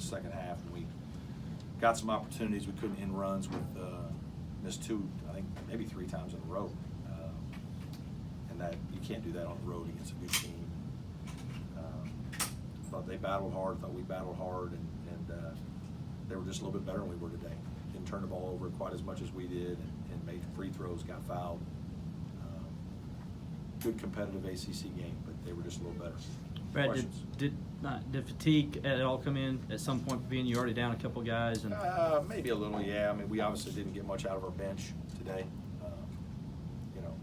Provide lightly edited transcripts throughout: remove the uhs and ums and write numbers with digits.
second half, and we got some opportunities. We couldn't end runs with missed two, I think maybe 3 times in a row, and that you can't do that on the road against a good team. Thought they battled hard. Thought we battled hard, and they were just a little bit better than we were today. Didn't turn the ball over quite as much as we did, and made free throws, got fouled. Good competitive ACC game, but they were just a little better. Brad, did fatigue at all come in at some point, being you already down a couple guys? And maybe a little, yeah. I mean, we obviously didn't get much out of our bench today. You know,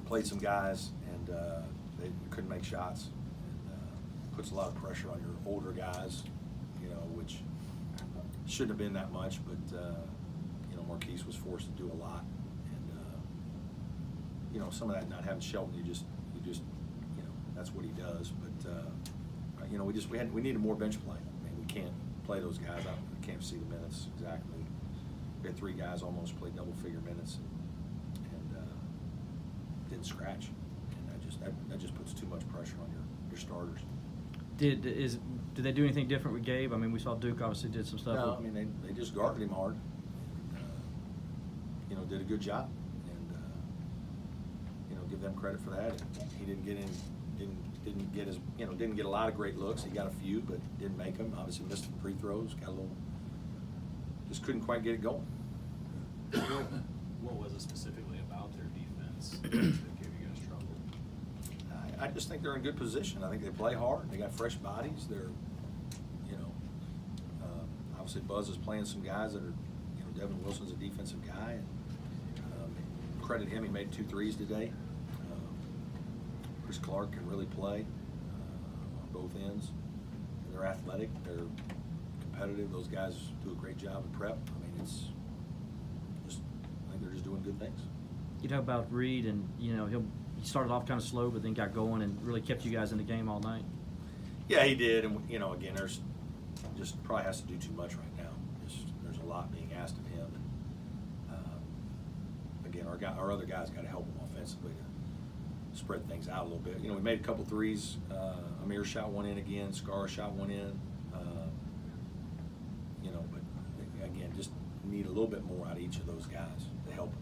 played some guys, and they couldn't make shots. And puts a lot of pressure on your older guys, you know, which shouldn't have been that much, but you know, Marquise was forced to do a lot, and you know, some of that not having Shelton, you just you know, that's what he does. But you know, we needed more bench play. I mean, we can't play those guys. I can't see the minutes exactly. We had 3 guys almost played double-figure minutes, and didn't scratch, and that just puts too much pressure on your starters. Did they do anything different with Gabe? I mean, we saw Duke obviously did some stuff. No, I mean, they just guarded him hard. You know, did a good job, and you know, give them credit for that. He didn't get a lot of great looks. He got a few, but didn't make them. Obviously missed some free throws. Just couldn't quite get it going. What was it specifically about their defense that gave you guys trouble? I just think they're in good position. I think they play hard. They got fresh bodies. They're, you know, obviously Buzz is playing some guys that are, you know, Devin Wilson's a defensive guy, and credit him. He made 2 threes today. Chris Clark can really play on both ends. And they're athletic. They're competitive. Those guys do a great job in prep. I mean, it's just, I think they're just doing good things. You talk about Reed, and you know, he started off kind of slow, but then got going and really kept you guys in the game all night. Yeah, he did, and you know, again, there's just probably has to do too much right now. There's a lot being asked of him, and again, our other guys got to help him offensively to spread things out a little bit. You know, we made a couple threes. Amir shot one in again. Scar shot one in. You know, but again, just need a little bit more out of each of those guys to help him.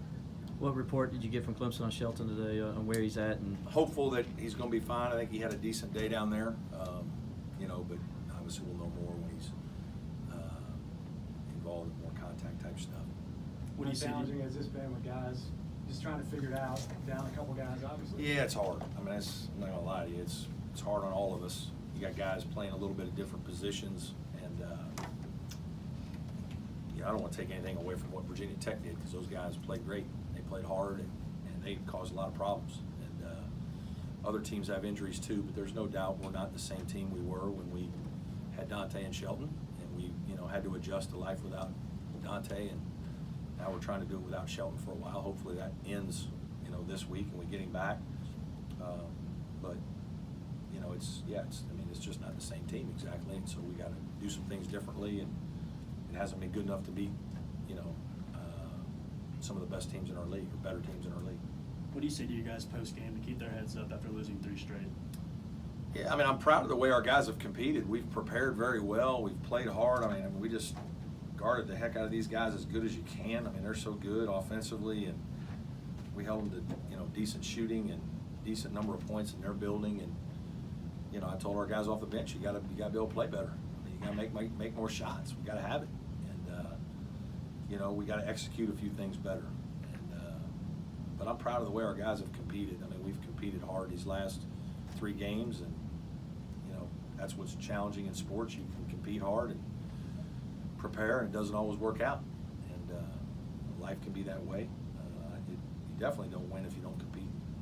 What report did you get from Clemson on Shelton today, on where he's at? And hopeful that he's going to be fine. I think he had a decent day down there. You know, but obviously we'll know more when he's involved in more contact type stuff. What do you see? How challenging has this been with guys just trying to figure it out, down a couple guys, obviously? Yeah, it's hard. I mean, I'm not gonna lie to you. It's hard on all of us. You got guys playing a little bit of different positions, and you know, I don't want to take anything away from what Virginia Tech did, because those guys played great. They played hard, and they caused a lot of problems. And other teams have injuries too, but there's no doubt we're not the same team we were when we had Dante and Shelton, and we, you know, had to adjust to life without Dante, and now we're trying to do it without Shelton for a while. Hopefully that ends, you know, this week and we get him back. But you know, it's just not the same team exactly, and so we got to do some things differently, and it hasn't been good enough to beat, you know, some of the best teams in our league, or better teams in our league. What do you say to you guys post game to keep their heads up after losing 3 straight? Yeah, I mean, I'm proud of the way our guys have competed. We've prepared very well. We've played hard. I mean, we just guarded the heck out of these guys as good as you can. I mean, they're so good offensively, and we held them to, you know, decent shooting and decent number of points in their building. And you know, I told our guys off the bench, you got to be able to play better. I mean, you got to make more shots. We got to have it, and you know, we got to execute a few things better. And but I'm proud of the way our guys have competed. I mean, we've competed hard these last 3 games, and you know, that's what's challenging in sports. You can compete hard and prepare, and it doesn't always work out, and life can be that way. You definitely don't win if you don't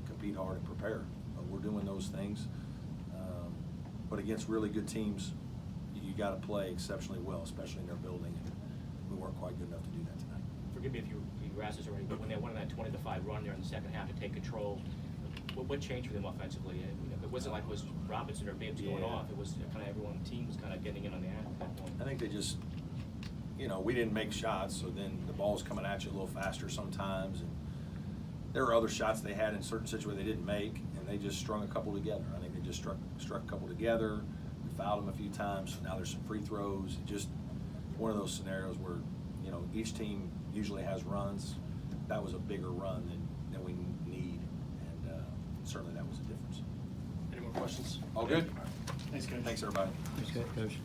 compete hard and prepare, but we're doing those things. But against really good teams, you got to play exceptionally well, especially in their building, and we weren't quite good enough to do that tonight. Forgive me if you asked this already, but when they went on that 20-5 run there in the second half to take control, what changed for them offensively? It wasn't like it was Robinson or Bibbs going off. It was kind of everyone, the team was kind of getting in on the act at that point. I think they just, you know, we didn't make shots, so then the ball's coming at you a little faster sometimes, and there were other shots they had in certain situations they didn't make, and they just strung a couple together. I think they just struck a couple together. We fouled them a few times, so now there's some free throws. Just one of those scenarios where, you know, each team usually has runs. That was a bigger run than we need, and certainly that was a difference. Any more questions? All good? Thanks, Coach. Thanks, everybody. Thanks, Coach.